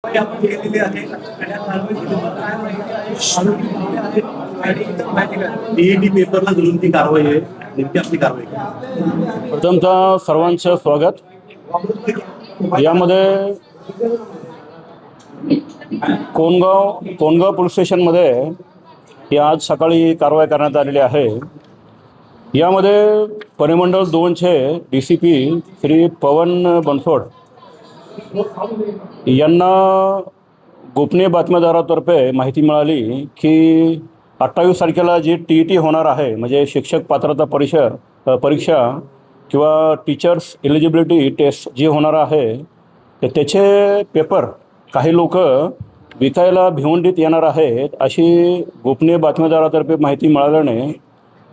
आपण केलेली आहे आणि या कारवाईची काय माहिती आहे आरोपी कुठले आहेत आणि इतर माहिती काय टीईटी पेपरला धरून ती कारवाई आहे. नेमकी आपली कारवाई काय? प्रथमतः सर्वांचं स्वागत. यामध्ये कोंडगाव पोलीस स्टेशनमध्ये ही आज सकाळी कारवाई करण्यात आलेली आहे. यामध्ये परिमंडळ 2चे DCP श्री पवन बनसोड यांना गोपनीय बातमीदारातर्फे माहिती मिळाली की 28 तारखेला जी TET होणार आहे, म्हणजे शिक्षक पात्रता परीक्षा किंवा टीचर्स एलिजिबिलिटी टेस्ट जी होणार आहे, तर त्याचे पेपर काही लोक विकायला भिवंडीत येणार आहेत अशी गोपनीय बातमीदारातर्फे माहिती मिळाल्याने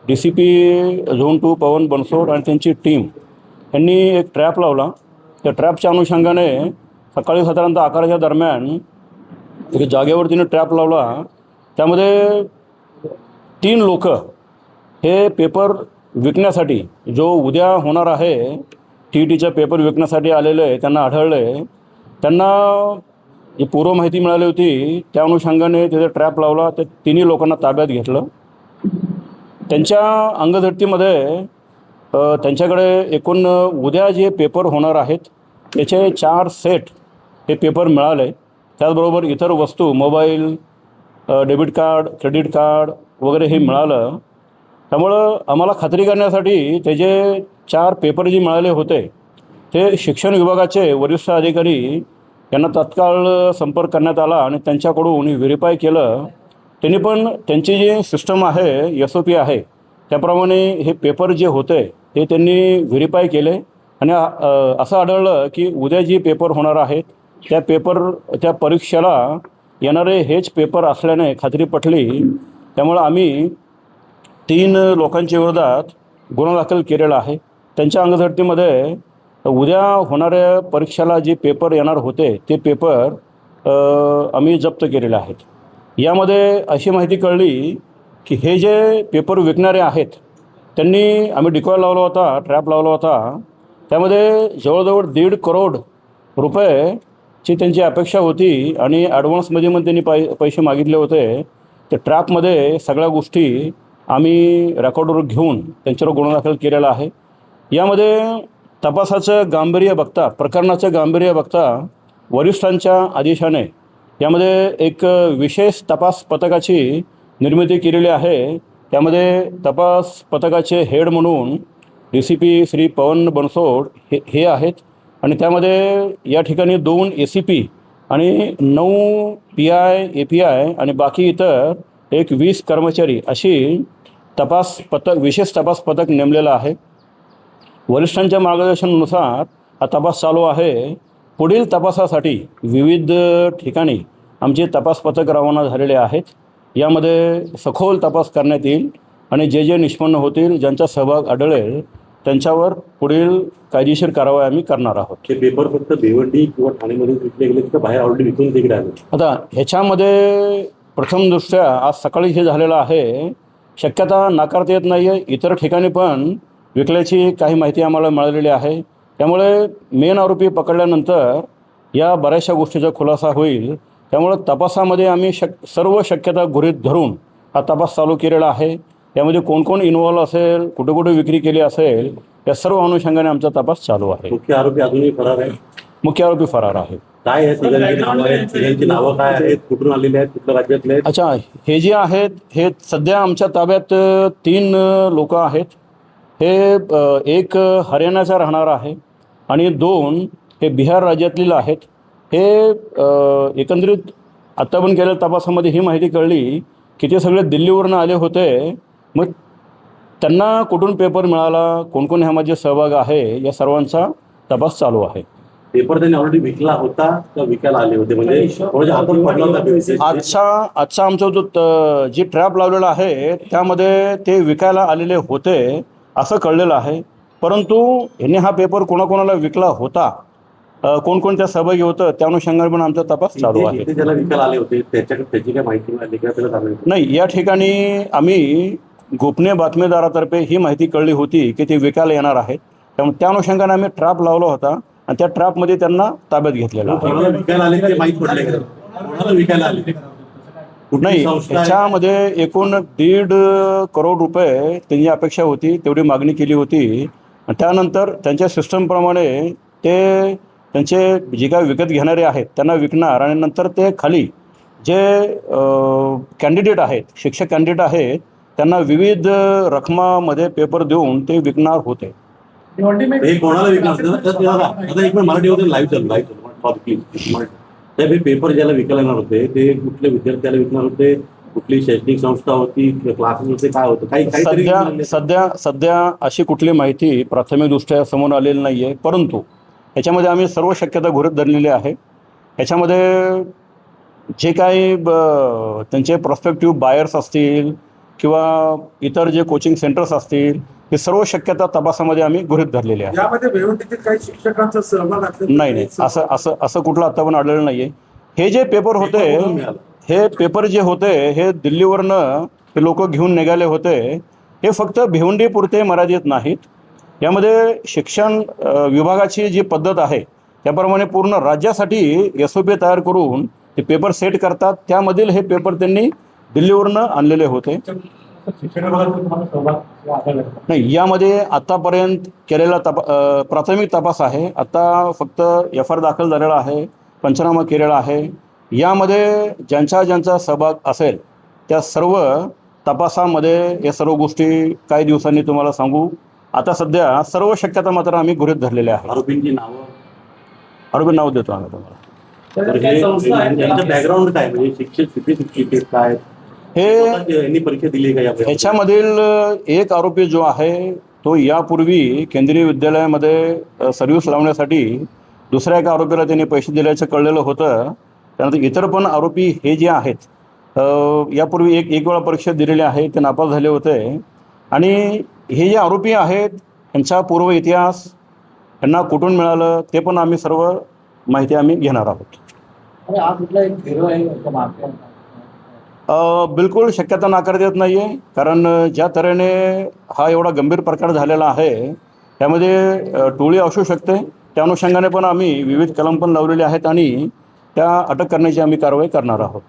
DCP झोन 2 पवन बनसोड आणि त्यांची टीम यांनी एक ट्रॅप लावला. त्या ट्रॅपच्या अनुषंगाने सकाळी साधारणतः 11च्या दरम्यान एक जागेवर तिने ट्रॅप लावला. त्यामध्ये 3 लोक हे पेपर विकण्यासाठी, जो उद्या होणार आहे TETचा पेपर विकण्यासाठी आलेले त्यांना आढळले. त्यांना जी पूर्व माहिती मिळाली होती त्या अनुषंगाने तिथे ट्रॅप लावला. ते 3 लोकांना ताब्यात घेतलं. त्यांच्या अंगझडतीमध्ये त्यांच्याकडे एकूण उद्या जे पेपर होणार आहेत त्याचे 4 सेट हे पेपर मिळाले. त्याचबरोबर इतर वस्तू, mobile, debit card, credit card वगैरे हे मिळालं. त्यामुळं आम्हाला खात्री करण्यासाठी ते जे 4 पेपर जे मिळाले होते ते शिक्षण विभागाचे वरिष्ठ अधिकारी यांना तात्काळ संपर्क करण्यात आला आणि त्यांच्याकडून व्हेरीफाय केलं. त्यांनी पण त्यांची जी सिस्टम आहे, SOP आहे, त्याप्रमाणे हे पेपर जे होते ते त्यांनी व्हेरीफाय केले आणि असं आढळलं की उद्या जे पेपर होणार आहेत त्या परीक्षेला येणारे हेच पेपर असल्याने खात्री पटली. त्यामुळं आम्ही 3 लोकांच्या विरोधात गुन्हा दाखल केलेला आहे. त्यांच्या अंगझडतीमध्ये उद्या होणाऱ्या परीक्षेला जे पेपर येणार होते ते पेपर आम्ही जप्त केलेले आहेत. यामध्ये अशी माहिती कळली की हे जे पेपर विकणारे आहेत त्यांनी आम्ही डिकॉय लावला होता, ट्रॅप लावला होता. त्यामध्ये जवळजवळ 1.5 करोड रुपयेची त्यांची अपेक्षा होती आणि ॲडव्हान्समध्ये पण त्यांनी पैसे मागितले होते. त्या ट्रॅपमध्ये सगळ्या गोष्टी आम्ही रेकॉर्डवर घेऊन त्यांच्यावर गुन्हा दाखल केलेला आहे. यामध्ये तपासाचं गांभीर्य बघता, प्रकरणाचं गांभीर्य बघता वरिष्ठांच्या आदेशाने यामध्ये एक विशेष तपास पथकाची निर्मिती केलेली आहे. त्यामध्ये तपास पथकाचे हेड म्हणून DCP श्री पवन बनसोड हे आहेत आणि त्यामध्ये या ठिकाणी 2 ACP आणि 9 PI, API आणि बाकी इतर एक 20 कर्मचारी अशी विशेष तपास पथक नेमलेलं आहे. वरिष्ठांच्या मार्गदर्शनानुसार हा तपास चालू आहे. पुढील तपासासाठी विविध ठिकाणी आमचे तपास पथक रवाना झालेले आहेत. यामध्ये सखोल तपास करण्यात येईल आणि जे निष्पन्न होतील, ज्यांचा सहभाग आढळेल त्यांच्यावर पुढील कायदेशीर कारवाई आम्ही करणार आहोत. हे पेपर फक्त भिवंडी किंवा ठाणेमध्ये विकले गेले की बाहेर ऑलरेडी विकून तिकडे आले? आता ह्याच्यामध्ये प्रथमदृष्ट्या आज सकाळी हे झालेलं आहे, शक्यता नाकारता येत नाही आहे. इतर ठिकाणी पण विकल्याची काही माहिती आम्हाला मिळालेली आहे. त्यामुळे मेन आरोपी पकडल्यानंतर या बऱ्याचशा गोष्टीचा खुलासा होईल. त्यामुळं तपासामध्ये आम्ही सर्व शक्यता गृहीत धरून हा तपास चालू केलेला आहे. त्यामध्ये कोण इन्व्हॉल्व असेल, कुठे विक्री केली असेल, या सर्व अनुषंगाने आमचा तपास चालू आहे. मुख्य आरोपी अजूनही फरार आहे? मुख्य आरोपी फरार आहे. काय आहे तिघांची नावं आहेत? तिघांची नावं काय आहेत? कुठून आलेले आहेत? कुठल्या राज्यातले आहेत? अच्छा, हे जे आहेत हे सध्या आमच्या ताब्यात 3 लोक आहेत. हे एक हरियाणाचा राहणार आहे आणि 2 हे बिहार राज्यातील आहेत. हे एकंदरीत आत्ता पण केलेल्या तपासामध्ये ही माहिती कळली की ते सगळे दिल्लीवरून आले होते. मग त्यांना कुठून पेपर मिळाला, कोण ह्यामध्ये सहभाग आहे, या सर्वांचा तपास चालू आहे. पेपर त्यांनी ऑलरेडी विकला होता का विकायला आले होते? म्हणजे हातून पडला होता? आजचा आमचा जो जी ट्रॅप लावलेला आहे त्यामध्ये ते विकायला आलेले होते असं कळलेलं आहे. परंतु ह्यांनी हा पेपर कोणाकोणाला विकला होता, कोणकोणत्या सहभागी होतं, त्या अनुषंगाने पण आमचा तपास चालू आहे. त्याला विकायला आले होते त्याची काय माहिती मिळाली का? त्याला नाही, या ठिकाणी आम्ही गोपनीय बातमीदारातर्फे ही माहिती कळली होती की ते विकायला येणार आहेत. त्यामुळे त्या अनुषंगाने आम्ही ट्रॅप लावला होता आणि त्या ट्रॅपमध्ये त्यांना ताब्यात घेतलेलं आहे. कोणाला विकायला आले ते माहीत पडले का? कोणाला विकायला आले? कुठली नाही, संस्था आहे? ह्याच्यामध्ये एकूण 1.5 करोड रुपये त्यांची अपेक्षा होती, तेवढी मागणी केली होती. आणि त्यानंतर त्यांच्या सिस्टमप्रमाणे ते त्यांचे जे काही विकत घेणारे आहेत त्यांना विकणार आणि नंतर ते खाली जे कॅन्डिडेट आहेत, शिक्षक कॅन्डिडेट आहेत, त्यांना विविध रकमामध्ये पेपर देऊन ते विकणार होते. हे कोणाला विकणार होतं? आता एक मिनिट मराठीमध्ये लाईव्ह चालू प्लीज. साहेब हे पेपर ज्याला विकायला येणार होते ते कुठल्या विद्यार्थ्याला विकणार होते? कुठली शैक्षणिक संस्था होती? क्लासेस होते? काय होतं? सध्या अशी कुठली माहिती प्राथमिकदृष्ट्या समोर आलेली नाही आहे. परंतु ह्याच्यामध्ये आम्ही सर्व शक्यता गृहीत धरलेली आहे. ह्याच्यामध्ये जे काही त्यांचे प्रॉस्पेक्टिव्ह बायर्स असतील किंवा इतर जे कोचिंग सेंटर्स असतील, हे सर्व शक्यता तपासामध्ये आम्ही गृहीत धरलेली आहे. यामध्ये बेवंतीतील काही शिक्षकांचा सहभाग असेल? नाही, असं कुठलं आतापर्यंत आढळलं नाही आहे. हे जे पेपर होते, हे पेपर जे होते हे दिल्लीवरनं ते लोक घेऊन निघाले होते. हे फक्त भिवंडीपुरते मर्यादित नाहीत. यामध्ये शिक्षण विभागाची जी पद्धत आहे त्याप्रमाणे पूर्ण राज्यासाठी SOP तयार करून ते पेपर सेट करतात. त्यामधील हे पेपर त्यांनी दिल्लीवरनं आणलेले होते. नाही, यामध्ये आत्तापर्यंत केलेला प्राथमिक तपास आहे. आता फक्त FIR दाखल झालेला आहे, पंचनामा केलेला आहे. यामध्ये ज्यांचा सहभाग असेल त्या सर्व तपासामध्ये या सर्व गोष्टी काही दिवसांनी तुम्हाला सांगू. आता सध्या सर्व शक्यता मात्र आम्ही गृहीत धरलेल्या आहे. आरोपींची नावं? आरोपी नाव देतो आम्ही तुम्हाला. तर हे यांचं बॅकग्राऊंड काय? म्हणजे शिक्षक किती शिक्षित काय? हे यांनी परीक्षा दिली का? ह्याच्यामधील एक आरोपी जो आहे तो यापूर्वी केंद्रीय विद्यालयामध्ये सर्व्हिस लावण्यासाठी दुसऱ्या एका आरोपीला त्यांनी पैसे दिल्याचं कळलेलं होतं. त्यानंतर इतर पण आरोपी हे जे आहेत यापूर्वी एक वेळा परीक्षा दिलेली आहे, ते नापास झाले होते. आणि हे जे आरोपी आहेत यांचा पूर्व इतिहास, यांना कुठून मिळालं ते पण आम्ही सर्व माहिती आम्ही घेणार आहोत. बिलकुल शक्यता नाकारता येत नाही आहे. कारण ज्या तऱ्हेने हा एवढा गंभीर प्रकार झालेला आहे त्यामध्ये टोळी असू शकते. त्या अनुषंगाने पण आम्ही विविध कलम पण लावलेले आहेत आणि त्या अटक करण्याची आम्ही कारवाई करणार आहोत.